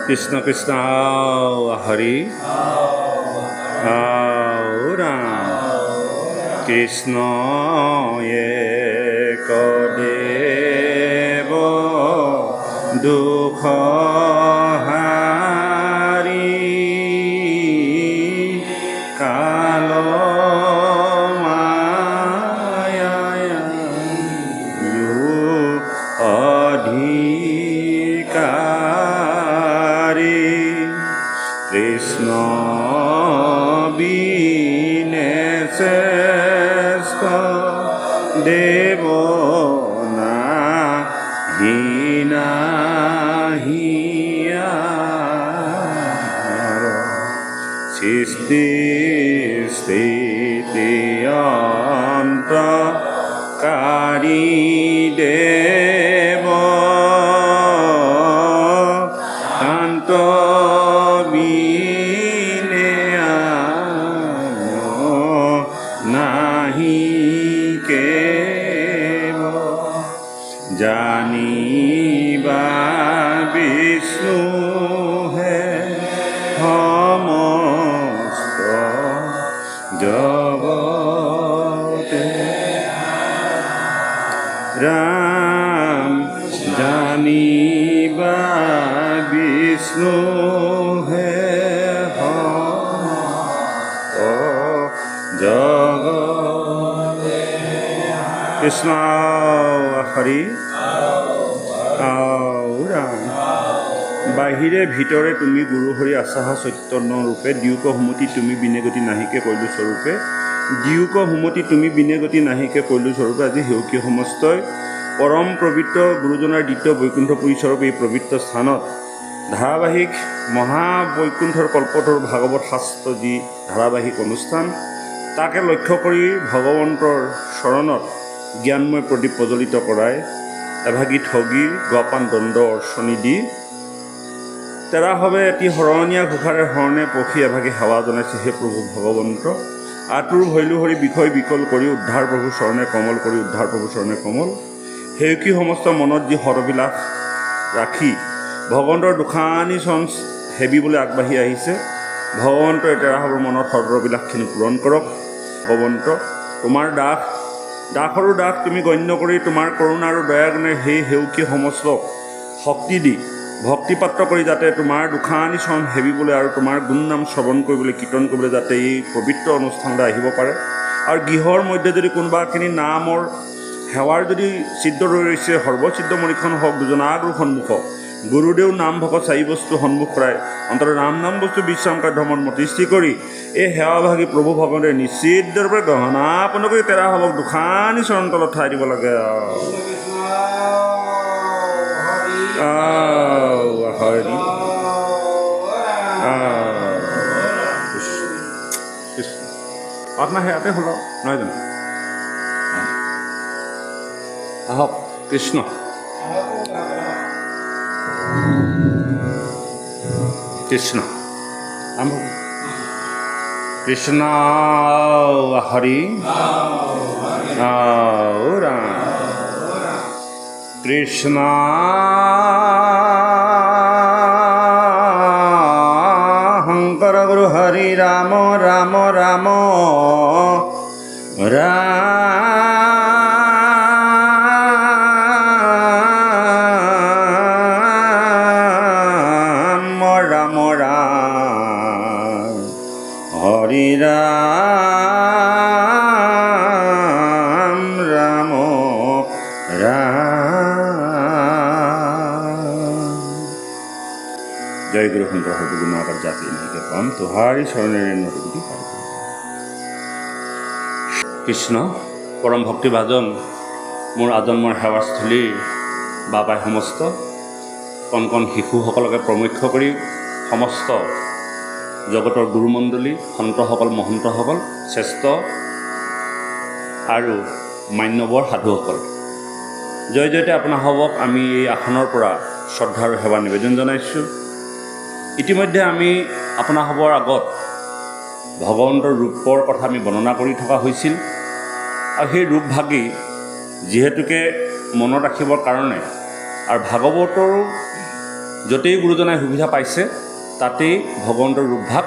কৃষ্ণ কৃষ্ণ হৰি ৰাম কৃষ্ণ এক দেৱ দুখ হাৰি কাল কৃষ্ণ বিনে শ্ৰেষ্ঠ দেৱ নাহি সৃষ্টি স্থিতি অন্তকাৰী দেৱ কান্ত জানিবা বিষ্ণু হে সমস্ত জগতে ৰাম জানিবা বিষ্ণু হে সমস্ত জগতে কৃষ্ণ হৰি বাহিৰে ভিতৰে তুমি গুৰু হৰি আচাহা চৈতন্য ৰূপে দিউক সুমতি তুমি বিনেগতি নাহিকে কৈলো স্বৰূপে দিউক সুমতি তুমি বিনেগতি নাহিকে কৈলো স্বৰূপে আজি সেউকী সমস্তই পৰম পবিত্ৰ গুৰুজনাৰ দ্বিতীয় বৈকুণ্ঠপুৰী স্বৰূপ এই পবিত্ৰ স্থানত ধাৰাবাহিক মহাবৈকুণ্ঠৰ কল্পতৰু ভাগৱত শাস্ত্ৰ যি ধাৰাবাহিক অনুষ্ঠান তাকে লক্ষ্য কৰি ভগৱন্তৰ চৰণত জ্ঞানময় প্ৰদীপ প্ৰজ্বলিত কৰাই এভাগী ঠগীৰ গোপান দণ্ড অৰ্চনী দি তেৰাভাৱে এটি শৰণীয়া ঘোষাৰে শৰণে পখি এভাগী সেৱা জনাইছে হে প্ৰভু ভগৱন্ত আতুৰ ভৈলো হৰি বিষয় বিকল কৰি উদ্ধাৰ প্ৰভু চৰণে কমল কৰি উদ্ধাৰ প্ৰভু চৰণে কমল সেউকী সমস্ত মনত যি হৰবিলাস ৰাখি ভগৱন্তৰ দুখানি চৰণ সেবিবলৈ আগবাঢ়ি আহিছে ভগৱন্তই তেৰাভাৱৰ মনত হৰবিলাসখিনি পূৰণ কৰক ভগৱন্ত তোমাৰ দাসৰো দাস তুমি গণ্য কৰি তোমাৰ কৰোণা আৰু দয়াগুণে সেই সেউকী সমস্ত শক্তি দি ভক্তিপাত্ৰ কৰি যাতে তোমাৰ দুখানি চৰণ সেবিবলৈ আৰু তোমাৰ গুণনাম শ্ৰৱণ কৰিবলৈ কীৰ্তন কৰিবলৈ যাতে এই পবিত্ৰ অনুষ্ঠানলৈ আহিব পাৰে আৰু গৃহৰ মধ্যে যদি কোনোবাখিনি নামৰ সেৱাৰ যদি চিত্ৰ ৰৈছে সৰ্বচিত্ৰমণিখন হওক দুজনাগুৰু সন্মুখ গুৰুদেৱ নাম ভকত চাৰি বস্তু সন্মুখ কৰাই অন্তত ৰাম নাম বস্তু বিশ্বাংকাৰ ধৰ্মত মতিষ্ঠি কৰি এই সেৱাভাগী প্ৰভু ভগৱন্তে নিশ্চিত দৰবাৰে গহনাপন্ন কৰি তেৰাভাৱক দুখানি চৰণ তলত ঠাই দিব লাগে হৰি আপোনাৰ সেয়াতে হ'ল নহয় জানো আহক কৃষ্ণ কৃষ্ণ কৃষ্ণ হৰি ৰাম কৃষ্ণ শংকৰ গুৰু হৰি ৰাম ৰাম ৰাম হৰি ৰাম ৰাম জয় গুৰু শংকৰ হৰি গুণাকৰ জাতি নাহিকে পাম তোহাৰি চৰণেৰে নদী কৃষ্ণ পৰম ভক্তিভাজন মোৰ আজন্মৰ সেৱাস্থলীৰ বাবাই সমস্ত কণ কণ শিশুসকলকে প্ৰমুখ্য কৰি সমস্ত জগতৰ গুৰুমণ্ডলী সন্তসকল মহন্তসকল শ্ৰেষ্ঠ আৰু মান্যবৰ সাধুসকল জয় জয়তে আপোনাসৱক আমি এই আসনৰ পৰা শ্ৰদ্ধা আৰু সেৱা নিবেদন জনাইছোঁ ইতিমধ্যে আমি আপোনাসৱৰ আগত ভগৱন্তৰ ৰূপৰ কথা আমি বৰ্ণনা কৰি থকা হৈছিল আৰু সেই ৰূপভাগী যিহেতুকে মনত ৰাখিবৰ কাৰণে আৰু ভাগৱতৰো য'তেই গুৰুজনাই সুবিধা পাইছে তাতেই ভগৱন্তৰ ৰূপভাগ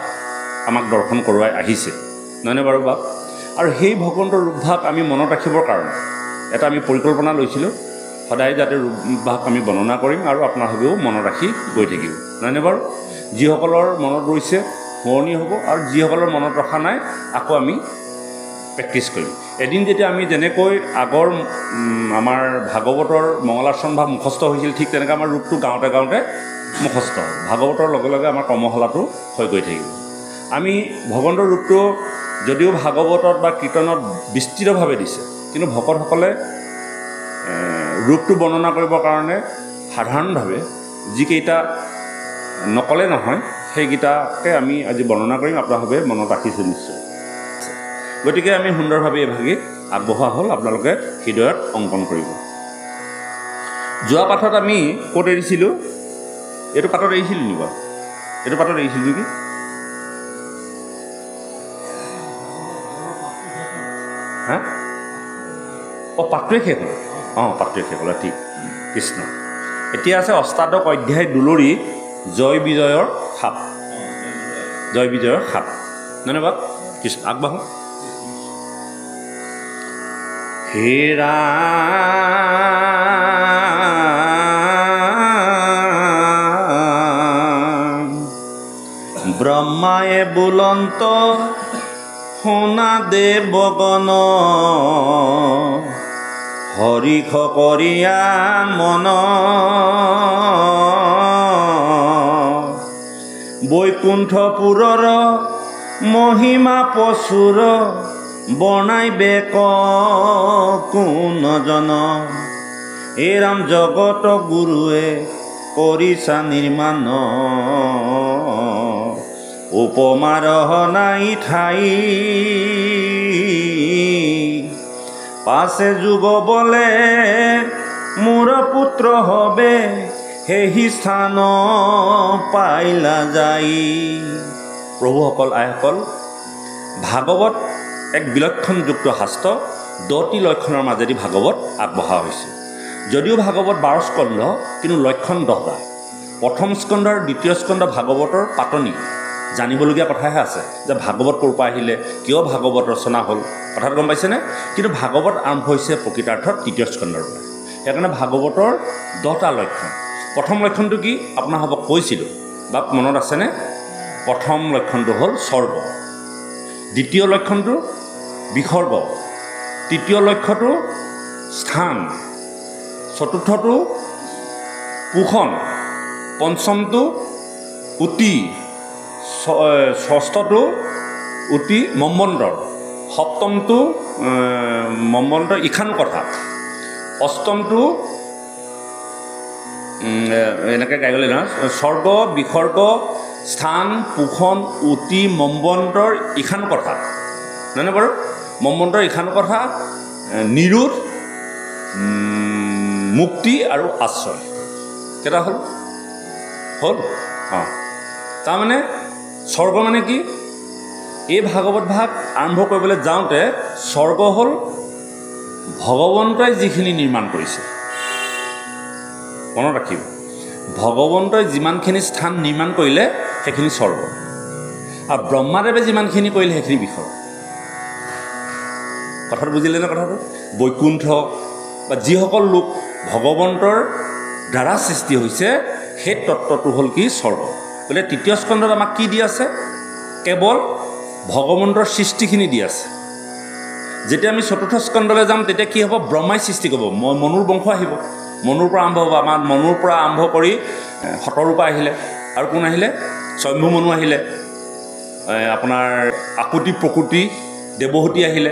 আমাক দৰ্শন কৰোৱাই আহিছে, নহয়নে বাৰু বাপ? আৰু সেই ভগৱন্তৰ ৰূপভাগ আমি মনত ৰাখিবৰ কাৰণে এটা আমি পৰিকল্পনা লৈছিলোঁ, সদায় যাতে ৰূপভাগ আমি বৰ্ণনা কৰিম আৰু আপোনালোকেও মনত ৰাখি গৈ থাকিব, নহয়নে বাৰু? যিসকলৰ মনত ৰৈছে শুৱনি হ'ব, আৰু যিসকলৰ মনত ৰখা নাই আকৌ আমি প্ৰেক্টিছ কৰিম। এদিন যেতিয়া আমি যেনেকৈ আগৰ আমাৰ ভাগৱতৰ মংগলাচৰণ ভাৱ মুখস্থ হৈছিল, ঠিক তেনেকৈ আমাৰ ৰূপটো গাঁৱতে গাঁৱতে মুখস্থ হয়। ভাগৱতৰ লগে লগে আমাৰ কৰ্মশালাটো হৈ গৈ থাকিব। আমি ভগৱন্তৰ ৰূপটো যদিও ভাগৱতত বা কীৰ্তনত বিস্তৃতভাৱে দিছে, কিন্তু ভকতসকলে ৰূপটো বৰ্ণনা কৰিবৰ কাৰণে সাধাৰণভাৱে যিকেইটা নকলে নহয় সেইকেইটাকে আমি আজি বৰ্ণনা কৰিম। আপোনালোকে মনত ৰাখিছে নিশ্চয়। গতিকে আমি সুন্দৰভাৱে এইভাগি আগবঢ়োৱা হ'ল, আপোনালোকে হৃদয়ত অংকন কৰিব। যোৱা পাঠত আমি ক'ত এৰিছিলোঁ? এইটো পাঠত এৰিছিলোঁ নি বাৰু? এইটো পাঠত এৰিছিলোঁ নেকি? হা? পাঠটোৱে শেষ হ'ল। পাঠটোৱে শেষ হ'ল, ঠিক। কৃষ্ণ। এতিয়া আছে অষ্টাদশ অধ্যায় দুলৰি জয় বিজয়ৰ সাপ। জয় বিজয়ৰ সাপ, নহয় বাৰু? কৃষ্ণ, আগবাঢ়ো। হে ৰাম, ব্ৰহ্মায়ে বুলন্ত সোণা দেৱগণ, হৰিষ কৰিয়া মন, বৈকুণ্ঠপুৰৰ মহিমা প্ৰচুৰ, বনাইবে কোন জন, এই ৰাম জগত গুৰুৱে কৰিছা নিৰ্মাণ, উপমাৰ নাই ঠাই, পাছে যুগ বলে মোৰ পুত্ৰ হবে, সেই স্থান পাইলা যাই। প্ৰভুসকল, আইসকল, ভাগৱত এক বিলক্ষণযুক্ত শাস্ত্ৰ। 10টি লক্ষণৰ মাজেদি ভাগৱত আগবঢ়া হৈছে। যদিও ভাগৱত 12 স্কন্ধ, কিন্তু লক্ষণ 10টা। প্ৰথম স্কন্ধ আৰু দ্বিতীয় স্কন্ধ ভাগৱতৰ পাতনি। জানিবলগীয়া কথাহে আছে যে ভাগৱত ক'ৰ পৰা আহিলে, কিয় ভাগৱত ৰচনা হ'ল, কথাটো গম পাইছেনে? কিন্তু ভাগৱত আৰম্ভ হৈছে প্ৰকৃতাৰ্থত তৃতীয় স্কন্ধৰ পৰা। সেইকাৰণে ভাগৱতৰ 10টা লক্ষণ। প্ৰথম লক্ষণটো কি আপোনালোকক কৈছিলোঁ, বা মনত আছেনে? প্ৰথম লক্ষণটো হ'ল স্বৰ্গ, দ্বিতীয় লক্ষণটো বিসৰ্গ, তৃতীয় লক্ষ্যটো স্থান, চতুৰ্থটো পোষণ, পঞ্চমটো উতি, ষষ্ঠটো উতি মম্বন্তৰ, সপ্তমটো মম্বন্তৰ ইখান কথা, অষ্টমটো এনেকৈ গাই গ'লে নহয়, স্বৰ্গ, বিসৰ্গ, স্থান, পোষণ, উতি, মম্বন্তৰ, ইখান কথা, নহয়নে বাৰু? মম্বন্তৰ, ইখান কথা, নিৰোধ, মুক্তি আৰু আশ্ৰয়। কেইটা হ'ল? তাৰমানে স্বৰ্গ মানে কি? এই ভাগৱত ভাগ আৰম্ভ কৰিবলৈ যাওঁতে স্বৰ্গ হ'ল ভগৱন্তই যিখিনি নিৰ্মাণ কৰিছে। মনত ৰাখিব, ভগৱন্তই যিমানখিনি স্থান নিৰ্মাণ কৰিলে সেইখিনি স্বৰ্গ, আৰু ব্ৰহ্মাদেৱে যিমানখিনি কৰিলে সেইখিনি বিসৰ্গ। কথাটো বুজিলে নে? কথাটো বৈকুণ্ঠ বা যিসকল লোক ভগৱন্তৰ দ্বাৰা সৃষ্টি হৈছে, সেই তত্ত্বটো হ'ল কি? স্বৰ্গ। গতিকে তৃতীয় স্কন্ধত আমাক কি দি আছে? কেৱল ভগৱন্তৰ সৃষ্টিখিনি দি আছে। যেতিয়া আমি চতুৰ্থ স্কন্ধলৈ যাম তেতিয়া কি হ'ব? ব্ৰহ্মাই সৃষ্টি কৰিব, মনুৰ বংশ আহিব, মনুৰ পৰা আৰম্ভ হ'ব। আমাৰ মনুৰ পৰা আৰম্ভ কৰি শতৰূপা আহিলে, আৰু কোন আহিলে? স্বয়ম্ভু মনু আহিলে, আপোনাৰ আকুতি প্ৰকৃতি দেৱহূতি আহিলে,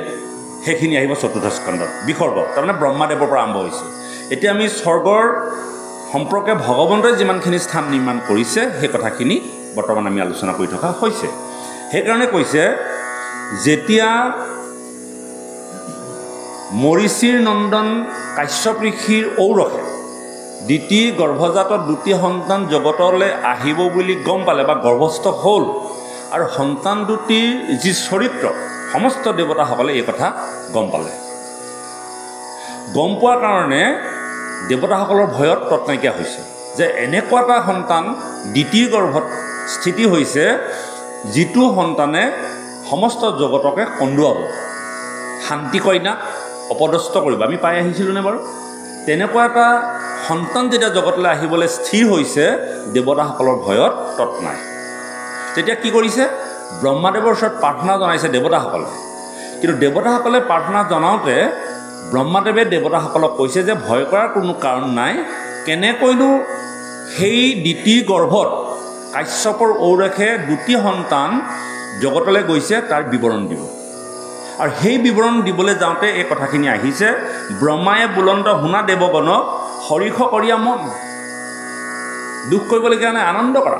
সেইখিনি আহিব চতুৰ্থ স্কন্ধত। বিসৰ্গ তাৰমানে ব্ৰহ্মাদেৱৰ পৰা আৰম্ভ হৈছে। এতিয়া আমি স্বৰ্গৰ সম্পৰ্কে ভগৱন্তই যিমানখিনি স্থান নিৰ্মাণ কৰিছে সেই কথাখিনি বৰ্তমান আমি আলোচনা কৰি থকা হৈছে। সেইকাৰণে কৈছে, যেতিয়া মৰিচিৰ নন্দন কাশ্যপ ঋষিৰ ঔৰসে দ্বিতীয় গৰ্ভজাত দুটি সন্তান জগতলৈ আহিব বুলি গম পালে বা গৰ্ভস্থ হ'ল, আৰু সন্তান দুটিৰ যি চৰিত্ৰ সমস্ত দেৱতাসকলে এই কথা গম পালে। গম পোৱাৰ কাৰণে দেৱতাসকলৰ ভয়ত তৎ নাইকিয়া হৈছে। যে এনেকুৱা এটা সন্তান দ্বিতীয় গৰ্ভত স্থিতি হৈছে যিটো সন্তানে সমস্ত জগতকে কন্দুৱাব, শান্তি কইনাক অপদস্থ কৰিব। আমি পাই আহিছিলোঁ নে বাৰু? তেনেকুৱা এটা সন্তান যেতিয়া জগতলৈ আহিবলৈ স্থিৰ হৈছে, দেৱতাসকলৰ ভয়ত তৎ নাই। তেতিয়া কি কৰিছে? ব্ৰহ্মাদেৱৰ ওচৰত প্ৰাৰ্থনা জনাইছে দেৱতাসকলে। কিন্তু দেৱতাসকলে প্ৰাৰ্থনা জনাওঁতে ব্ৰহ্মাদেৱে দেৱতাসকলক কৈছে যে ভয় কৰাৰ কোনো কাৰণ নাই, কেনেকৈনো সেই দ্বিতীয় গৰ্ভত কাশ্যপৰ ঔৰসে দুটি সন্তান জগতলৈ গৈছে তাৰ বিৱৰণ দিব। আৰু সেই বিৱৰণ দিবলৈ যাওঁতে এই কথাখিনি আহিছে, ব্ৰহ্মায়ে বুলন্ত শুনা দেৱগণক হৰিষ কৰিয়া মন। দুখ কৰিবলগীয়া নাই, আনন্দ কৰা।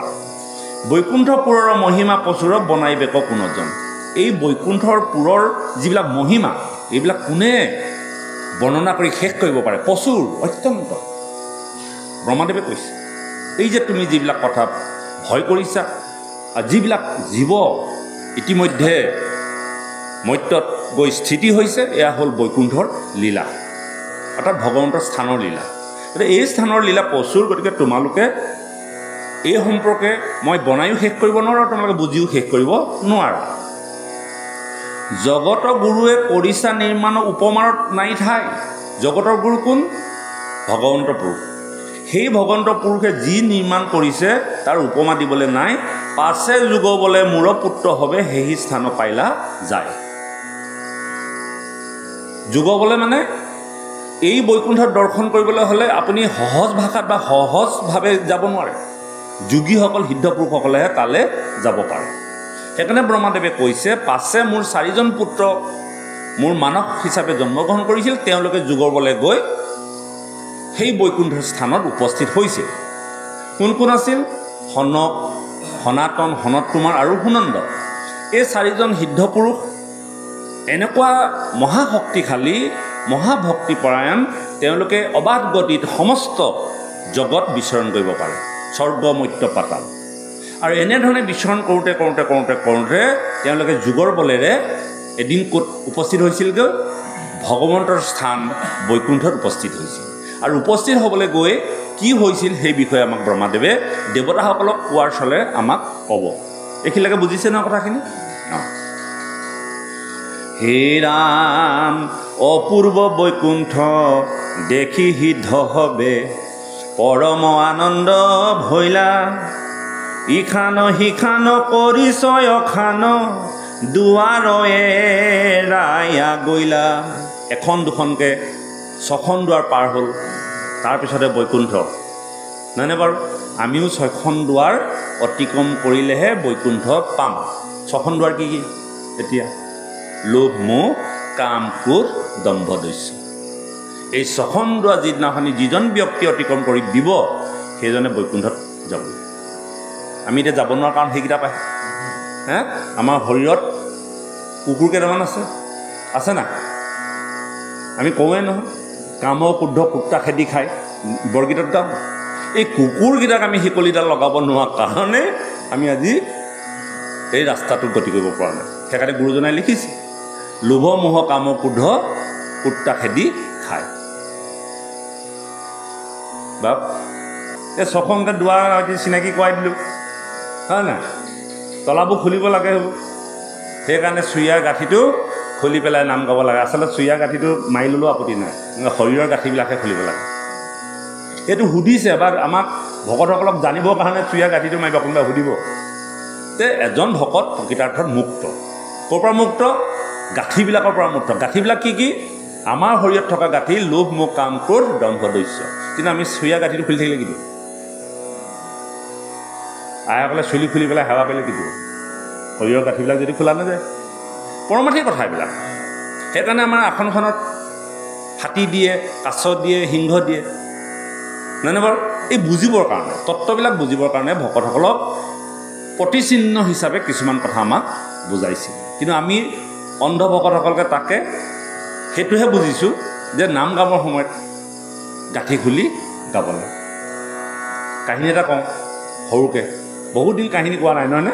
বৈকুণ্ঠপুৰৰ মহিমা প্ৰচুৰ বনাই বেক কোনজন। এই বৈকুণ্ঠৰ পুৰৰ যিবিলাক মহিমা, এইবিলাক কোনে বৰ্ণনা কৰি শেষ কৰিব পাৰে? প্ৰচুৰ, অত্যন্ত। ব্ৰহ্মাদেৱে কৈছে এই যে তুমি যিবিলাক কথা ভয় কৰিছা, আৰু যিবিলাক জীৱ ইতিমধ্যে মৰ্ত্যত গৈ স্থিতি হৈছে, এয়া হ'ল বৈকুণ্ঠৰ লীলা, অৰ্থাৎ ভগৱন্তৰ স্থানৰ লীলা। গতিকে এই স্থানৰ লীলা প্ৰচুৰ। গতিকে তোমালোকে এই সম্পৰ্কে মই বনায়ো শেষ কৰিব নোৱাৰোঁ, তোমালোকে বুজিও শেষ কৰিব নোৱাৰা। জগত গুৰুৱে কৰিছা নিৰ্মাণ উপমানত নাই ঠাই। জগতৰ গুৰু কোন? ভগৱন্ত পুৰুষ। সেই ভগৱন্ত পুৰুষে যি নিৰ্মাণ কৰিছে তাৰ উপমা দিবলৈ নাই। পাছে যুগবলে মূৰ পুত্ৰ হবে, সেই স্থান পাইলা যায়। যুগবলে মানে এই বৈকুণ্ঠত দৰ্শন কৰিবলৈ হ'লে আপুনি সহজ ভাষাত বা সহজভাৱে যাব নোৱাৰে। যোগীসকল, সিদ্ধপুৰুষসকলেহে তালৈ যাব পাৰে। সেইকাৰণে ব্ৰহ্মাদেৱে কৈছে, পাছে মোৰ 4জন পুত্ৰ মোৰ মানস হিচাপে জন্মগ্ৰহণ কৰিছিল, তেওঁলোকে যুগৰ বলে গৈ সেই বৈকুণ্ঠ স্থানত উপস্থিত হৈছিল। কোন কোন আছিল? সনক, সনাতন, সনত কুমাৰ আৰু সুনন্দ। এই 4জন সিদ্ধপুৰুষ এনেকুৱা মহাশক্তিশালী, মহাভক্তিপৰায়ণ, তেওঁলোকে অবাধ গতিত সমস্ত জগত বিচৰণ কৰিব পাৰে, স্বৰ্গ মৰ্ত্য পাতাল। আৰু এনেধৰণে বিচৰণ কৰোঁতে কৰোঁতে কৰোঁতে কৰোঁতে তেওঁলোকে যুগৰ বলেৰে এদিন ক'ত উপস্থিত হৈছিলগৈ? ভগৱন্তৰ স্থান বৈকুণ্ঠত উপস্থিত হৈছিল। আৰু উপস্থিত হ'বলৈ গৈ কি হৈছিল সেই বিষয়ে আমাক ব্ৰহ্মাদেৱে দেৱতাসকলক কোৱাৰ চলে আমাক ক'ব। এইখিনিলৈকে বুজিছে ন কথাখিনি? হে ৰাম অপূৰ্ব বৈকুণ্ঠ দেখি সিদ্ধ হবে, পৰম আনন্দ ভৈলা। ইখান সিখান পৰিচয় খান, দুৱাৰয়ে ৰায়া গৈলা। এখন দুখনকৈ 6খন দুৱাৰ পাৰ হ'ল, তাৰপিছতে বৈকুণ্ঠ। নহয়নে বাৰু? আমিও 6খন দুৱাৰ অতিক্ৰম কৰিলেহে বৈকুণ্ঠ পাম। 6খন দুৱাৰ কি কি? এতিয়া লোভ, মোহ, কাম, ক্ৰোধ, দম্ভ, দস্য। এই 6খন দুৱাৰ যিদিনাখনি যিজন ব্যক্তি অতিক্ৰম কৰি দিব, সেইজনে বৈকুণ্ঠত যাব। আমি এতিয়া যাব নোৱাৰা কাৰণ সেইকেইটা পায়। আমাৰ শৰীৰত কুকুৰ কেইটামান আছে না? আমি কওঁৱে নহয়, কাম ক্ৰোধ কুত্তা খেদি খায়, বৰগীতত গাওঁ। এই কুকুৰকেইটাক আমি শিকলিডাল লগাব নোৱাৰা কাৰণে আমি আজি এই ৰাস্তাটোত গতি কৰিব পৰা নাই। সেইকাৰণে গুৰুজনাই লিখিছে, লোভ মোহ কাম ক্ৰোধ কুত্তা খেদি খায়। বা এই 6খনকৈ দুৱাৰ চিনাকি কৰাই দিলোঁ, হয় নাই? তলাবোৰ খুলিব লাগে হ'ব। সেইকাৰণে চুৰিয়াৰ গাঁঠিটো খুলি পেলাই নাম গাব লাগে। আচলতে চুৰিয়াৰ গাঁঠিটো মাৰি ল'লেও আপত্তি নাই, শৰীৰৰ গাঁঠিবিলাকহে খুলিব লাগে। এইটো সুধিছে বা আমাক ভকতসকলক জানিবৰ কাৰণে চুৰিয়াৰ গাঁঠিটো মাৰিব। কোনোবাই সুধিব যে এজন ভকত প্ৰকৃতাৰ্থত মুক্ত। ক'ৰ পৰা মুক্ত? গাঁঠিবিলাকৰ পৰা মুক্ত। গাঁঠিবিলাক কি কি? আমাৰ শৰীৰত থকা গাঁঠি লোভ মোহ কাম ক্ৰোধ দম্ভ দস্য। কিন্তু আমি চুৰিয়াৰ গাঁঠিটো খুলি থাকিলে কি দিব? আইসকলে চুলি খুলি পেলাই সেৱা কৰিলে কি দিব? শৰীৰৰ গাঁঠিবিলাক যদি খোলা নাযায়। পৰমাৰ্থিক কথা এইবিলাক। সেইকাৰণে আমাৰ আসনখনত হাতী দিয়ে, কাছ দিয়ে, সিংহ দিয়ে, নহয়নে বাৰু? এই বুজিবৰ কাৰণে, তত্ত্ববিলাক বুজিবৰ কাৰণে ভকতসকলক প্ৰতিচিহ্ন হিচাপে কিছুমান কথা আমাক বুজাইছিল। কিন্তু আমি অন্ধ ভকতসকলকে তাকে সেইটোহে বুজিছোঁ যে নাম গাবৰ সময়ত গাঁঠি খুলি গাব লাগে। কাহিনী এটা কওঁ সৰুকৈ, বহুত দিন কাহিনী কোৱা নাই নহয়নে?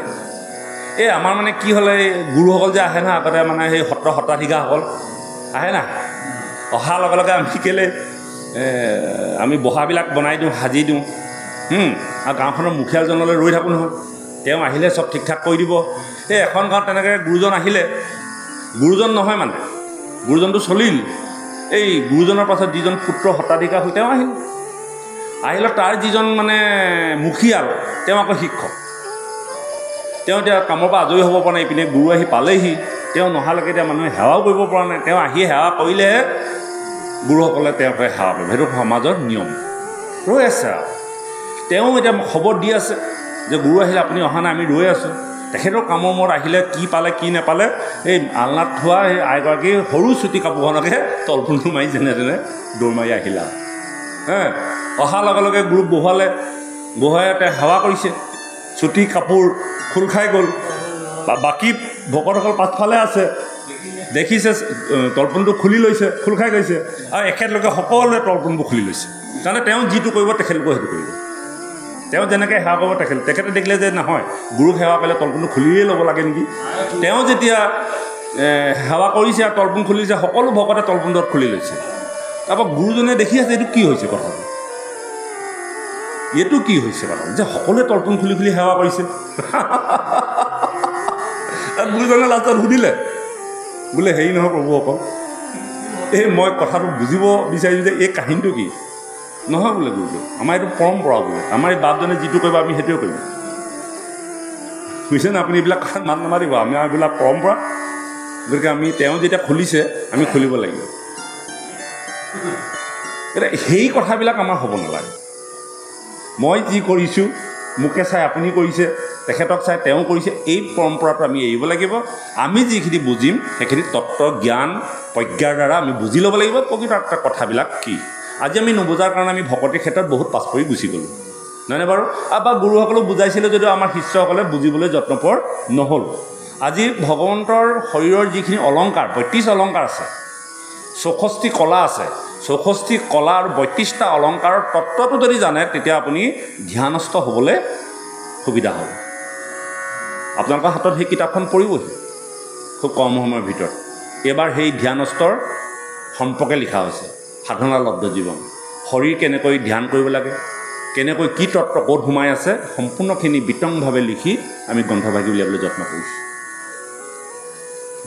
এই আমাৰ মানে কি হ'লে এই গুৰুসকল যে আহে না, আগতে মানে সেই সত্ৰাধিকাৰসকল আহে না, অহাৰ লগে লগে আমি কেলৈ আমি বহাবিলাক বনাই দিওঁ, সাজি দিওঁ। আৰু গাঁওখনৰ মুখীয়ালজনলৈ ৰৈ থাকোঁ নহয়, তেওঁ আহিলে চব ঠিক ঠাক কৰি দিব। এই এখন গাঁৱত তেনেকৈ গুৰুজন আহিলে, গুৰুজন নহয় মানে গুৰুজনটো চলিল, এই গুৰুজনৰ পাছত যিজন পুত্ৰ সত্ৰাধিকাৰ হৈ তেওঁ আহিলে তাৰ যিজন মানে মুখীয়াল তেওঁ আকৌ শিক্ষক। তেওঁ এতিয়া কামৰ পৰা আজৰি হ'ব পৰা নাই, ইপিনে গুৰু আহি পালেহি, তেওঁ নহালৈকে এতিয়া মানুহে সেৱাও কৰিব পৰা নাই। তেওঁ আহি সেৱা কৰিলেহে গুৰুসকলে তেওঁকে সেৱা কৰিব, সেইটো সমাজৰ নিয়ম ৰৈ আছে। আৰু তেওঁ এতিয়া খবৰ দি আছে যে গুৰু আহিলে আপুনি অহা নাই, আমি ৰৈ আছোঁ। তেখেতৰ কামৰ মূৰত আহিলে কি পালে কি নাপালে, এই আলনাত থোৱা সেই আইগৰাকী সৰু চুটি কাপোৰখনকে তলফুলটো মাৰি যেনে তেনে দৌৰ মাৰি আহিলা। অহাৰ লগে লগে গুৰুক বহুৱাই তেওঁ সেৱা কৰিছে। চুটি কাপোৰ খোল খাই গ'ল, বাকী ভকতসকল পাছফালে আছে, দেখিছে তলপোনটো খুলি লৈছে, খোল খাই গৈছে, আৰু এখেতলোকে সকলোৱে তলপোনবোৰ খুলি লৈছে। তাৰমানে তেওঁ যিটো কৰিব তেখেতলোকে সেইটো কৰিব। তেওঁ যেনেকৈ সেৱা কৰিব তেখেতে দেখিলে যে নহয়, গুৰুক সেৱা কৰিলে তলপোনটো খুলিয়ে ল'ব লাগে নেকি। তেওঁ যেতিয়া সেৱা কৰিছে আৰু তলপোন খুলিছে, সকলো ভকতে তলপোনটোত খুলি লৈছে। তাৰপৰা গুৰুজনে দেখি আছে এইটো কি হৈছে কথাটো, এইটো কি হৈছে কথাটো যে সকলোৱে তলপোন খুলি খুলি সেৱা কৰিছে। গুৰুজনে লাষ্টত সুধিলে, বোলে হেৰি নহয় প্ৰভুসকল, এই মই কথাটো বুজিব বিচাৰিছোঁ যে এই কাহিনীটো কি। নহয় বোলে গুৰুদেৱ, আমাৰ এইটো পৰম্পৰা বোলে, আমাৰ এই বাপজনে যিটো কৰিব আমি সেইটোৱে কৰিম। বুজিছেনে আপুনি, এইবিলাক কথাত মাত নামাতিব, আমাৰ এইবিলাক পৰম্পৰা। গতিকে আমি তেওঁ যেতিয়া খুলিছে আমি খুলিব লাগিব। এতিয়া সেই কথাবিলাক আমাৰ হ'ব নালাগে। মই যি কৰিছোঁ, মোকে চাই আপুনি কৰিছে, তেখেতক চাই তেওঁ কৰিছে, এই পৰম্পৰাটো আমি এৰিব লাগিব। আমি যিখিনি বুজিম সেইখিনি তত্ত্ব জ্ঞান প্ৰজ্ঞাৰ দ্বাৰা আমি বুজি ল'ব লাগিব প্ৰকৃত কথাবিলাক কি। আজি আমি নুবুজাৰ কাৰণে আমি ভকতিৰ ক্ষেত্ৰত বহুত পাছ পৰি গুচি গ'লোঁ, নহয়নে বাৰু? বা গুৰুসকলেও বুজাইছিলে যদিও আমাৰ শিষ্যসকলে বুজিবলৈ যত্নপৰ নহ'ল। আজি ভগৱন্তৰ শৰীৰৰ যিখিনি অলংকাৰ, ৩২ অলংকাৰ আছে, ৬৪ কলা আছে, ৬৪ কলা আৰু ৩২টা অলংকাৰৰ তত্ত্বটো যদি জানে তেতিয়া আপুনি ধ্যানস্থ হ'বলৈ সুবিধা হ'ব। আপোনালোকৰ হাতত সেই কিতাপখন পৰিবহি খুব কম সময়ৰ ভিতৰত। এইবাৰ সেই ধ্যানস্থৰ সম্পৰ্কে লিখা হৈছে, সাধনালব্ধ জীৱন, শৰীৰ কেনেকৈ ধ্যান কৰিব লাগে, কেনেকৈ কি তত্ত্ব ক'ত সোমাই আছে, সম্পূৰ্ণখিনি বিতংভাৱে লিখি আমি গ্ৰন্থভাগী উলিয়াবলৈ যত্ন কৰিছোঁ।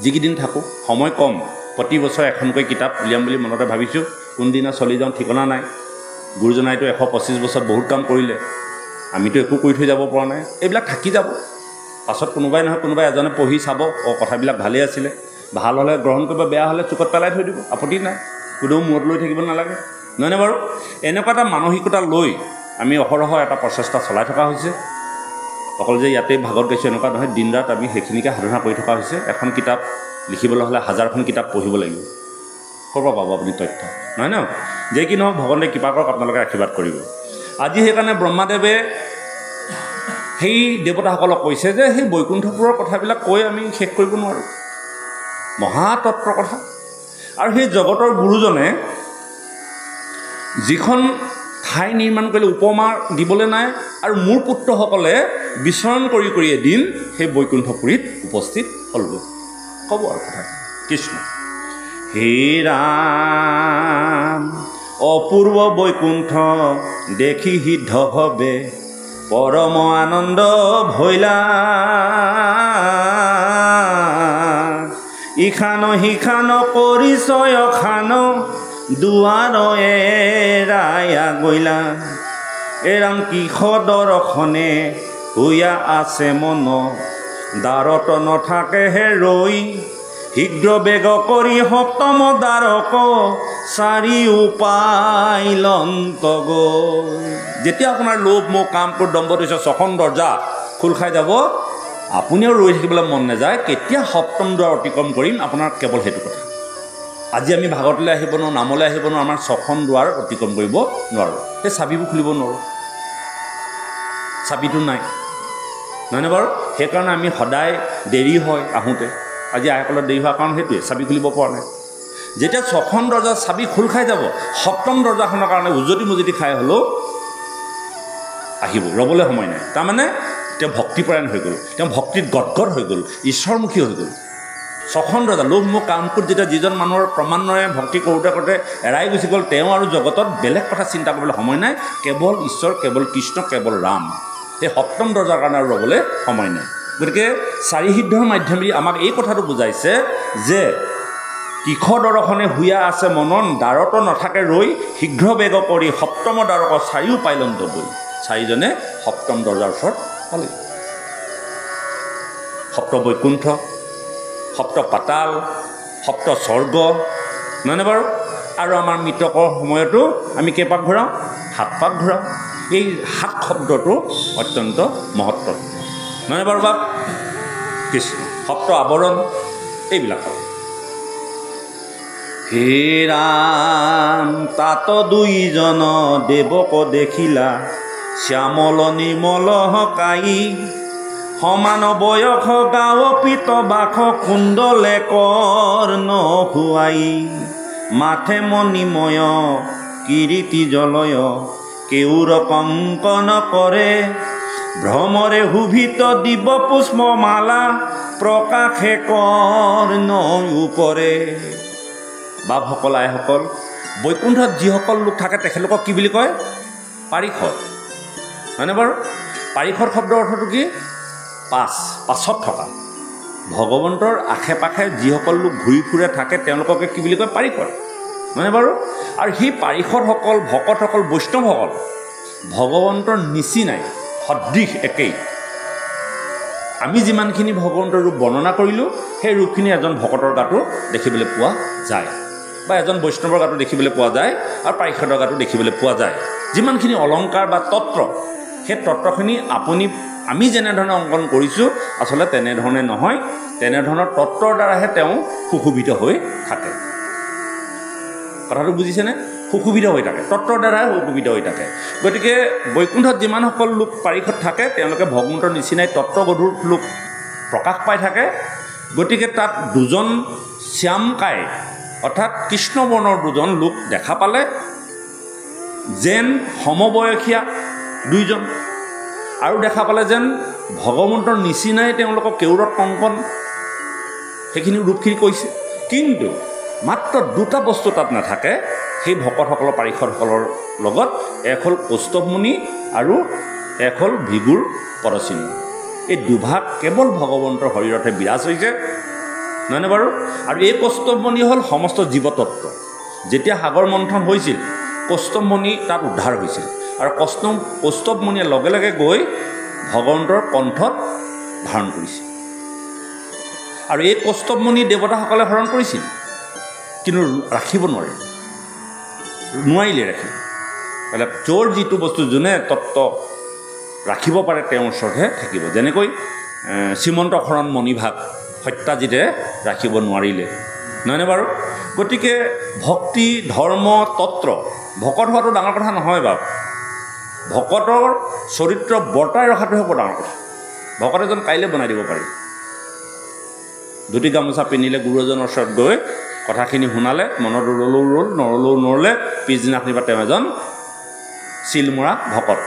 যিকেইদিন থাকোঁ, সময় কম, প্ৰতি বছৰে এখনকৈ কিতাপ উলিয়াম বুলি মনতে ভাবিছোঁ। কোনদিনা চলি যাওঁ ঠিকনা নাই। গুৰুজনাইতো ১২৫ বছৰত বহুত কাম কৰিলে, আমিতো একো কৰি থৈ যাব পৰা নাই। এইবিলাক থাকি যাব, পাছত কোনোবাই নহয় কোনোবাই এজনে পঢ়ি চাব, কথাবিলাক ভালেই আছিলে, ভাল হ'লে গ্ৰহণ কৰিব, বেয়া হ'লে চুকত পেলাই থৈ দিব, আপত্তি নাই, কোনেও মূৰত লৈ থাকিব নালাগে, নহয়নে বাৰু? এনেকুৱা এটা মানসিকতা লৈ আমি অহৰহ এটা প্ৰচেষ্টা চলাই থকা হৈছে। অকল যে ইয়াতে ভাগত গৈছোঁ এনেকুৱা নহয়, দিন ৰাত আমি সেইখিনিকে সাধনা কৰি থকা হৈছে। এখন কিতাপ লিখিবলৈ হ'লে 1000খন কিতাপ পঢ়িব লাগিব। ক'ৰ পৰা পাব আপুনি তথ্য, নহয় ন? যে কি নহওক, ভগৱানে কৃপা কৰক, আপোনালোকে আশীৰ্বাদ কৰিব। আজি সেইকাৰণে ব্ৰহ্মাদেৱে সেই দেৱতাসকলক কৈছে যে সেই বৈকুণ্ঠপুৰৰ কথাবিলাক কৈ আমি শেষ কৰিব নোৱাৰোঁ, মহাতত্বৰ কথা। আৰু সেই জগতৰ গুৰুজনে যিখন ঠাই নিৰ্মাণ কৰিলে উপমা দিবলৈ নাই, আৰু মোৰ পুত্ৰসকলে বিচৰণ কৰি কৰি এদিন সেই বৈকুণ্ঠপুৰীত উপস্থিত হ'লগৈ। ক'ব আৰু কথা কৃষ্ণ। হে ৰাম অপূৰ্ব বৈকুণ্ঠ দেখি সিদ্ধভাৱে পৰম আনন্দ ভৈলা, ইখান সিখান পৰিচয় খান দুৱাৰ এৰায়া গৈলা, এৰাম কিষ দৰ্শনে হৈয়া আছে মন, দ্বাৰত নথাকেহে ৰৈ, শীঘ্ৰ বেগ কৰি সপ্তম দ্বাৰক চাৰিও পাইলন্ত গৈ। যেতিয়া আপোনাৰ লোভ মোহ কাম ক্ৰোধ দম্ভ হৈছে 6খন দৰ্জা খোল খাই যাব, আপুনিও ৰৈ থাকিবলৈ মন নাযায়, কেতিয়া সপ্তম দ্বাৰ অতিক্ৰম কৰিম, আপোনাৰ কেৱল সেইটো কথা। আজি আমি ভাগৱতলৈ আহিব নোৱাৰোঁ, নামলৈ আহিব নোৱাৰোঁ, আমাৰ 6খন দুৱাৰ অতিক্ৰম কৰিব নোৱাৰোঁ, সেই চাবিবোৰ খুলিব নোৱাৰোঁ, চাবিটো নাই, নহয়নে বাৰু? সেইকাৰণে আমি সদায় দেৰি হয় আহোঁতে। আজি আইসকলৰ দেৰি হোৱাৰ কাৰণ সেইটোৱে, চাবি খুলিব পৰা নাই। যেতিয়া 6খন দৰ্জা চাবি খোল খাই যাব, সপ্তম দৰ্জাখনৰ কাৰণে উজতি মুজতি খাই হ'লেও আহিব, ৰ'বলৈ সময় নাই। তাৰমানে তেওঁ ভক্তিপৰায়ণ হৈ গ'ল, তেওঁ ভক্তিত গদগদ হৈ গ'ল, ঈশ্বৰমুখী হৈ গ'ল। ছখন দৰ্জা লোভ মোহ কামপুত যেতিয়া যিজন মানুহৰ ক্ৰমান্বয়ে ভক্তি কৰোঁতে কৰোঁতে এৰাই গুচি গ'ল, তেওঁ আৰু জগতত বেলেগ কথা চিন্তা কৰিবলৈ সময় নাই, কেৱল ঈশ্বৰ, কেৱল কৃষ্ণ, কেৱল ৰাম। সেই সপ্তম দৰ্জাৰ কাৰণে আৰু ৰ'বলৈ সময় নাই। গতিকে চাৰি সিদ্ধৰ মাধ্যমেদি আমাক এই কথাটো বুজাইছে যে কিষ দৰ্শনে হুয়া আছে মনন, দ্বাৰত নাথাকে ৰৈ, শীঘ্ৰ বেগ কৰি সপ্তম দ্বাৰক চাৰিও পাইলন্ত গৈ। চাৰিজনে সপ্তম দৰ্জাৰ ওচৰত পালে। সপ্ত বৈকুণ্ঠ, সপ্ত পাতাল, সপ্ত স্বৰ্গ, নহয়নে বাৰু? আৰু আমাৰ মৃতকৰ সময়তো আমি কেইপাক ঘূৰাওঁ? 7 পাক ঘূৰাওঁ। এই 7 শব্দটো অত্যন্ত মহত্ব, নহয়নে বাৰু বাপ? কৃষ্ণ সপ্ত আৱৰণ এইবিলাক। হে ৰাম তাত দুইজন দেৱক দেখিলা, শ্যামল নিৰ্মল কাই, সমান বয়স গাঁও পিত বাস, কুণ্ডলে কৰ্ণ খুৱাই, মাথে মণিময় কিৰীতি জলয়, কেউৰ কংকন কৰে, ভ্ৰমৰে শোভিত দিব পুষ্পমালা, প্ৰকাশে কৰ্ণ উপৰে। বাপসকল, আইসকল, বৈকুণ্ঠত যিসকল লোক থাকে তেখেতলোকক কি বুলি কয়? পাৰিষদ, হয়নে বাৰু? পাৰিষদ শব্দৰ অৰ্থটো কি? পাছত থকা। ভগৱন্তৰ আশে পাশে যিসকল লোক ঘূৰি ফুৰে থাকে তেওঁলোককে কি বুলি কয়? পাৰিষদ, হয়নে বাৰু? আৰু সেই পাৰিষদসকল, ভকতসকল, বৈষ্ণৱসকল ভগৱন্তৰ নিচিনাই, সদৃশ একেই। আমি যিমানখিনি ভগৱন্তৰ ৰূপ বৰ্ণনা কৰিলোঁ সেই ৰূপখিনি এজন ভকতৰ গাতো দেখিবলৈ পোৱা যায়, বা এজন বৈষ্ণৱৰ গাতো দেখিবলৈ পোৱা যায়, আৰু পাৰিষদৰ গাতো দেখিবলৈ পোৱা যায়। যিমানখিনি অলংকাৰ বা তত্ত্ব, সেই তত্ত্বখিনি আমি যেনেধৰণে অংকন কৰিছোঁ আচলতে তেনেধৰণে নহয়, তেনেধৰণৰ তত্ত্বৰ দ্বাৰাহে তেওঁ সুশোভিত হৈ থাকে। কথাটো বুজিছেনে? সুশোভিত হৈ থাকে, তত্ত্বৰ দ্বাৰাই সুশোভিত হৈ থাকে। গতিকে বৈকুণ্ঠত যিমানসকল লোক পাৰিষদ থাকে তেওঁলোকে ভগৱন্তৰ নিচিনাই তত্ত্বগধুৰ লোক প্ৰকাশ পাই থাকে। গতিকে তাত দুজন শ্যামকায় অৰ্থাৎ কৃষ্ণবৰ্ণৰ দুজন লোক দেখা পালে, যেন সমবয়সীয়া দুইজন, আৰু দেখা পালে যেন ভগৱন্তৰ নিচিনাই তেওঁলোকক কেউৰত কংকন, সেইখিনি ৰূপখিনি কৈছে। কিন্তু মাত্ৰ 2টা বস্তু তাত নাথাকে সেই ভকতসকলৰ, পাৰিষদসকলৰ লগত। এক হ'ল কৌস্তভমণি আৰু এক হ'ল ভিগুৰ পদচিহ্ন। এই দুভাগ কেৱল ভগৱন্তৰ শৰীৰতহে বিৰাজ হৈছে, নহয়নে বাৰু? আৰু এই কৌস্তভমণি হ'ল সমস্ত জীৱতত্ত্ব। যেতিয়া সাগৰ মন্থন হৈছিল কৌস্তভমণি তাত উদ্ধাৰ হৈছিল, আৰু কৌস্তভমণিয়ে লগে লগে গৈ ভগৱন্তৰ কণ্ঠত ধাৰণ কৰিছিল। আৰু এই কৌস্তভমণি দেৱতাসকলে হৰণ কৰিছিল, কিন্তু ৰাখিব নোৱাৰিলে ৰাখিব। মানে য'ৰ যিটো বস্তু যোনে তত্ত্ব ৰাখিব পাৰে তেওঁৰ ওচৰতহে থাকিব। যেনেকৈ শ্ৰীমন্ত শৰণ মণিভাগ সত্যাজিতে ৰাখিব নোৱাৰিলে, নহয়নে বাৰু? গতিকে ভক্তি, ধৰ্ম, তত্ত্ব, ভকত হোৱাটো ডাঙৰ কথা নহয় বাৰু। ভকতৰ চৰিত্ৰ বৰ্তাই ৰখাটোহে বৰ ডাঙৰ কথা। ভকত এজন কাইলৈ বনাই দিব পাৰি। ধুতি গামোচা পিন্ধিলে গুৰু এজনৰ ওচৰত গৈ কথাখিনি শুনালে, মনত ৰ'লেও ৰ'ল, নৰলেও নৰলে, পিছদিনাখনিৰ পৰা তেওঁ এজন চিলমৰা ভকত।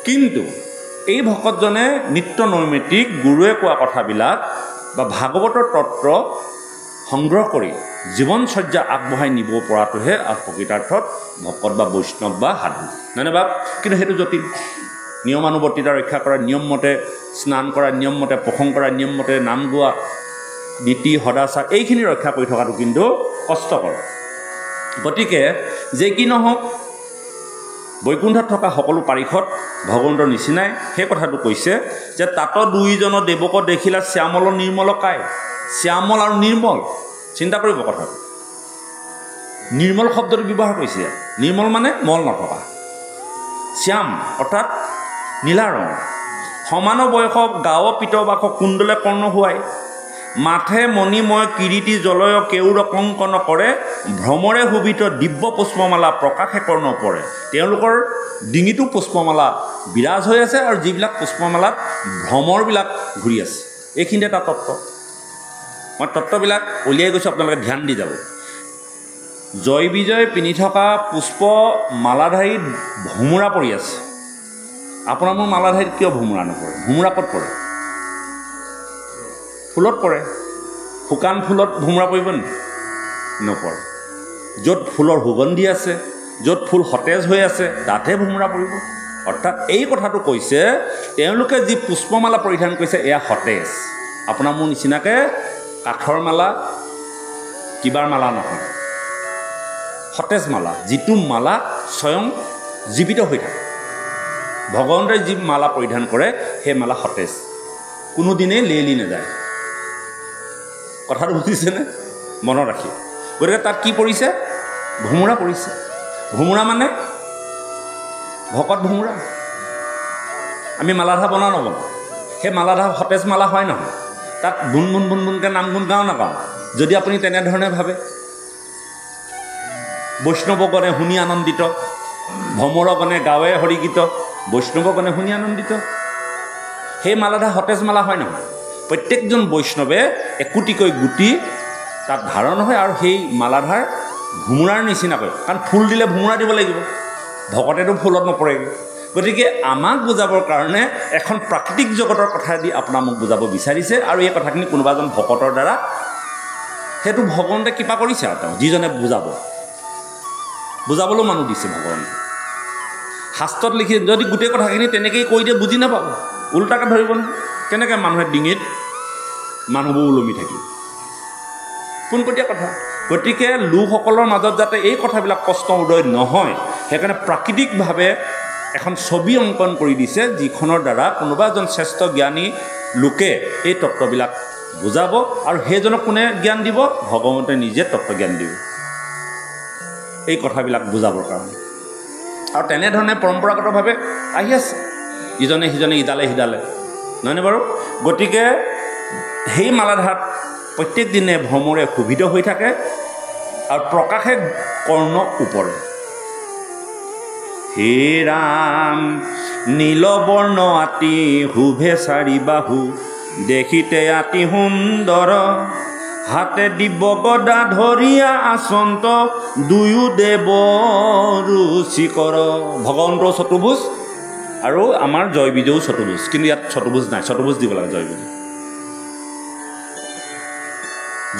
কিন্তু এই ভকতজনে নিত্য নৈমিত্তিক গুৰুৱে কোৱা কথাবিলাক বা ভাগৱতৰ তত্ত্ব সংগ্ৰহ কৰি জীৱনচৰ্যা আগবঢ়াই নিব পৰাটোহে প্ৰকৃতাৰ্থত ভকত বা বৈষ্ণৱ বা সাধু, নহয়নে বাপ? কিন্তু সেইটো জটিল। নিয়মানুৱৰ্তিতা ৰক্ষা কৰা, নিয়মমতে স্নান কৰা, নিয়মমতে প্ৰসংগ কৰা, নিয়মমতে নাম গোৱা, নীতি সদাচাৰ, এইখিনি ৰক্ষা কৰি থকাটো কিন্তু কষ্টকৰ। গতিকে যে কি নহওক, বৈকুণ্ঠত থকা সকলো পাৰিষদ ভগৱন্তৰ নিচিনাই। সেই কথাটো কৈছে যে তাত দুইজন দেৱক দেখিলা, শ্যামল নিৰ্মল কায়। শ্যামল আৰু নিৰ্মল, চিন্তা কৰিব কথাটো। নিৰ্মল শব্দটো ব্যৱহাৰ কৰিছে। নিৰ্মল মানে মল নথকা, শ্যাম অৰ্থাৎ নীলা ৰঙ, সমান বয়স গাঁও পিত বাস, কুণ্ডলে কৰ্ণ হোৱাই, মাথে মণিময় কিৰীতি জলয়, কেউৰ কংকন কৰে, ভ্ৰমৰে শোভিত দিব্য পুষ্পমালা, প্ৰকাশে কৰ্ণ পৰে। তেওঁলোকৰ ডিঙিটো পুষ্পমালা বিৰাজ হৈ আছে, আৰু যিবিলাক পুষ্পমালাত ভ্ৰমৰবিলাক ঘূৰি আছে। এইখিনিতে এটা তত্ত্ব। মই তত্ত্ববিলাক উলিয়াই গৈছোঁ, আপোনালোকে ধ্যান দি যাব। জয় বিজয় পিন্ধি থকা পুষ্প মালাধাৰীত ভোমোৰা পৰি আছে। আপোনাৰ মোৰ মালাধাৰীত কিয় ভোমোৰা নপৰে? ভোমোৰা ক'ত পৰে? ফুলত পৰে। শুকান ফুলত ভোমোৰা পৰিব নেকি? নপৰে। য'ত ফুলৰ সুগন্ধি আছে, য'ত ফুল সতেজ হৈ আছে, তাতহে ভোমোৰা পৰিব। অৰ্থাৎ এই কথাটো কৈছে তেওঁলোকে যি পুষ্পমালা পৰিধান কৰিছে এয়া সতেজ। আপোনাৰ মোৰ নিচিনাকৈ কাঠৰ মালা, কিবাৰ মালা নহয়, সতেজ মালা, যিটো মালা স্বয়ং জীৱিত হৈ থাকে। ভগৱন্তই যি মালা পৰিধান কৰে সেই মালা সতেজ, কোনোদিনেই লেৰেলি নাযায়। কথাটো বুজিছেনে? মনত ৰাখি। গতিকে তাত কি পৰিছে? ভোমোৰা পৰিছে। ভোমোৰা মানে ভকত ভোমোৰা। আমি মালাধা বনাওঁ নবনাওঁ? সেই মালাধা সতেজ মালা হয় নহয়? তাত বুন বুন বুন বুনকৈ নাম গুণ গাওঁ নাগাওঁ? যদি আপুনি তেনেধৰণে ভাবে, বৈষ্ণৱগণে শুনি আনন্দিত, ভ্ৰমৰগণে গাৱে হৰিগীত, বৈষ্ণৱগণে শুনি আনন্দিত। সেই মালাধা সতেজ মালা হয় নহয়? প্ৰত্যেকজন বৈষ্ণৱে একোটিকৈ গুটি তাত ধাৰণ হয় আৰু সেই মালাধাৰ ভোমোৰাৰ নিচিনাকৈ, কাৰণ ফুল দিলে ভোমোৰা দিব লাগিব, ভকতেতো ফুলত নপৰেগৈ। গতিকে আমাক বুজাবৰ কাৰণে এখন প্ৰাকৃতিক জগতৰ কথা দি আপোনাক মোক বুজাব বিচাৰিছে, আৰু এই কথাখিনি কোনোবা এজন ভকতৰ দ্বাৰা সেইটো ভগৱন্তে কৃপা কৰিছে আৰু তেওঁ যিজনে বুজাবলৈও মানুহ দিছে ভগৱন্তে। শাস্ত্ৰত লিখি যদি গোটেই কথাখিনি তেনেকৈয়ে কৈ দিয়ে বুজি নাপাব, ওলোটাকৈ ধৰিব নহয়। কেনেকৈ মানুহে ডিঙিত মানুহবোৰ ওলমি থাকিব, পোনপটীয়া কথা। গতিকে লোকসকলৰ মাজত যাতে এই কথাবিলাক প্ৰশ্ন উদয় নহয়, সেইকাৰণে প্ৰাকৃতিকভাৱে এখন ছবি অংকন কৰি দিছে, যিখনৰ দ্বাৰা কোনোবা এজন শ্ৰেষ্ঠ জ্ঞানী লোকে এই তত্ত্ববিলাক বুজাব, আৰু সেইজনক কোনে জ্ঞান দিব? ভগৱন্তে নিজে তত্ত্বজ্ঞান দিব এই কথাবিলাক বুজাবৰ কাৰণে। আৰু তেনেধৰণে পৰম্পৰাগতভাৱে আহি আছে, ইজনে সিজনে ইডালে সিডালে, নহয়নে বাৰু? গতিকে সেই মালাধাৰত প্ৰত্যেক দিনে ভ্ৰমৰে শোভিত হৈ থাকে আৰু প্ৰকাশে কৰ্ণ ওপৰে। হে ৰাম নীলবৰ্ণ আতি শুভে চাৰি বাহু, দেখিতে আতি সুন্দৰ, হাতে দিব গদা ধৰিয়া আচন্ত, দুয়ো দেৱ ৰুচিকৰ। ভগৱন্তৰ চতুৰ্ভুজ আৰু আমাৰ জয় বিজয়ো চতুৰ্ভুজ, কিন্তু ইয়াত চতুৰ্ভুজ নাই, চতুৰ্ভুজ দিব লাগে।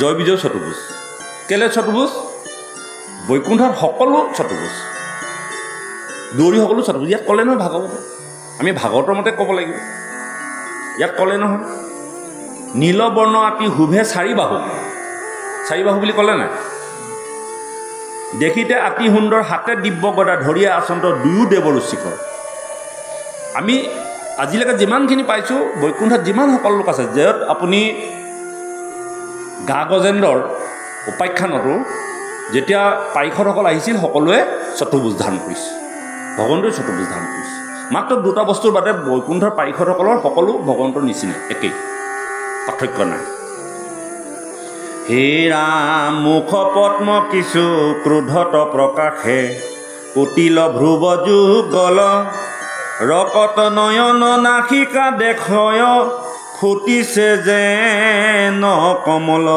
জয় বিজয় চতুৰ্ভুজ। কেলে চতুৰ্ভুজ? বৈকুণ্ঠত সকলো চতুৰ্ভুজ, দৌৰি সকলো চতুৰ্ভুজ। ইয়াত ক'লে নহয় ভাগৱতে, আমি ভাগৱতৰ মতে ক'ব লাগিব। ইয়াত ক'লে নহয় নীলবৰ্ণ আতি শুভে চাৰি বাহু, চাৰি বাহু বুলি ক'লে নাই? দেখিতে আতি সুন্দৰ, হাতে দিব্য গদা ধৰিয়া আচন্ত, দুয়ো দেৱ ৰুচিকৰ। আমি আজিলৈকে যিমানখিনি পাইছোঁ বৈকুণ্ঠত যিমান সকলো লোক আছে, য'ত আপুনি গা গজেন্দ্ৰৰ উপাখ্যানতো যেতিয়া পাৰিষদসকল আহিছিল সকলোৱে চতুৰ্ভুজ ধাৰণ কৰিছে, ভগৱন্তই চতুৰ্ভুজ ধাৰণ কৰিছে। মাত্ৰ দুটা বস্তুৰ বাদে বৈকুণ্ঠৰ পাৰিষদসকলৰ সকলো ভগৱন্তৰ নিচিনা, একেই, পাৰ্থক্য নাই। হে ৰাম মুখ পদ্ম কিছু ক্ৰোধত প্ৰকাশে, কুটিল ভ্ৰুৱ যুগল, ৰকত নয়ন নাসিকা দেখয়, ফুটিছে যেন কমল।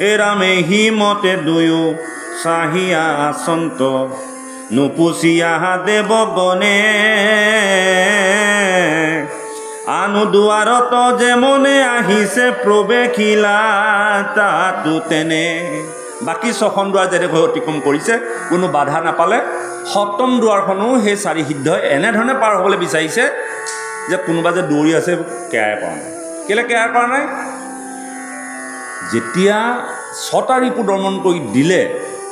এ ৰামে হিমতে দুয়ো চাহিয়া আচন্ত, নুপুচিয়া দেৱগণে, আনু দুৱাৰত যে মনে আহিছে, প্ৰৱেশিলা তাতো তেনে। বাকী ছখন দুৱাৰ যেনেকৈ অতিক্ৰম কৰিছে, কোনো বাধা নাপালে, সপ্তম দুৱাৰখনো সেই চাৰি সিদ্ধই এনেধৰণে পাৰ হ'বলৈ বিচাৰিছে যে কোনোবা যে দৌৰি আছে কেয়াৰে পৰা নাই। কেলৈ কেয়াৰ কৰা নাই? যেতিয়া ছটা ৰিপু দমন কৰি দিলে,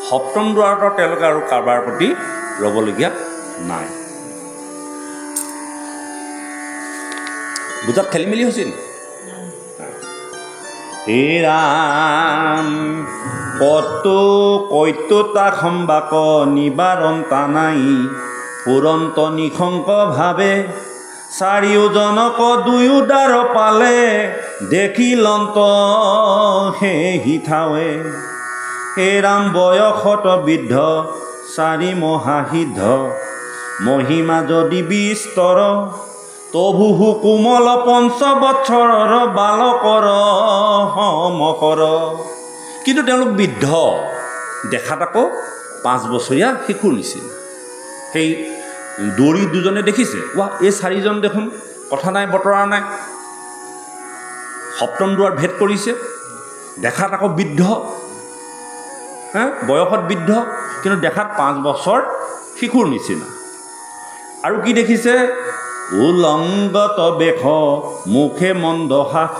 সপ্তম দুৱাৰত তেওঁলোকে আৰু কাৰোবাৰ প্ৰতি ৰ'বলগীয়া নাই। বুজাত খেলি মেলি হৈছিল। হে ৰাম কতো কৈত্যতা সম্বাক, নিবাৰণ টানাই, ফুৰন্ত নিশংক ভাৱে, চাৰিওজনক দুয়ো দ্বাৰ পালে, দেখিলন্ত হে হিঠাৱে। হে ৰাম বয়সত বৃদ্ধ, চাৰি মহাসিদ্ধ, মহিমা যদি বিস্তৰ, তভুহু কোমল পঞ্চবৎসৰৰ, বালকৰ সমকৰ। কিন্তু তেওঁলোক বৃদ্ধ, দেখাত আকৌ 5 বছৰীয়া শিশুৰ নিচিনা। সেই দৌৰি দুজনে দেখিছে, ৱা এই চাৰিজন দেখোন কথা নাই বতৰা নাই, সপ্তম দুৱাৰ ভেদ কৰিছে, দেখাত আকৌ বৃদ্ধ, বয়সত বৃদ্ধ, কিন্তু দেখাত 5 বছৰ শিশুৰ নিচিনা। আৰু কি দেখিছে? উলংগত বেশ মুখে মন্দ শাখ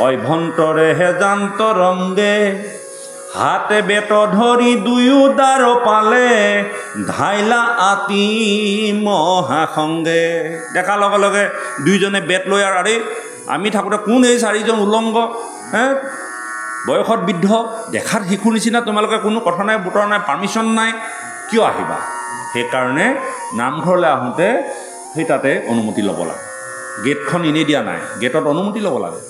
অভ্যন্তৰেহে যান্ত ৰংগে হাতে বেত ধৰি দুয়ো দাৰ পালে ধাইলা আতি মহাসংগে। দেখাৰ লগে লগে দুইজনে বেত লৈ আৰু আৰে আমি থাকোঁতে কোন এই 4জন উলংগ, বয়সত বৃদ্ধ, দেখাত শিশুৰ নিচিনা, তোমালোকে কোনো কথা নাই বতৰা নাই, পাৰ্মিশ্যন নাই, কিয় আহিবা? সেইকাৰণে নামঘৰলৈ আহোঁতে সেই তাতে অনুমতি ল'ব লাগে। গেটখন এনেই দিয়া নাই, গেটত অনুমতি ল'ব লাগে।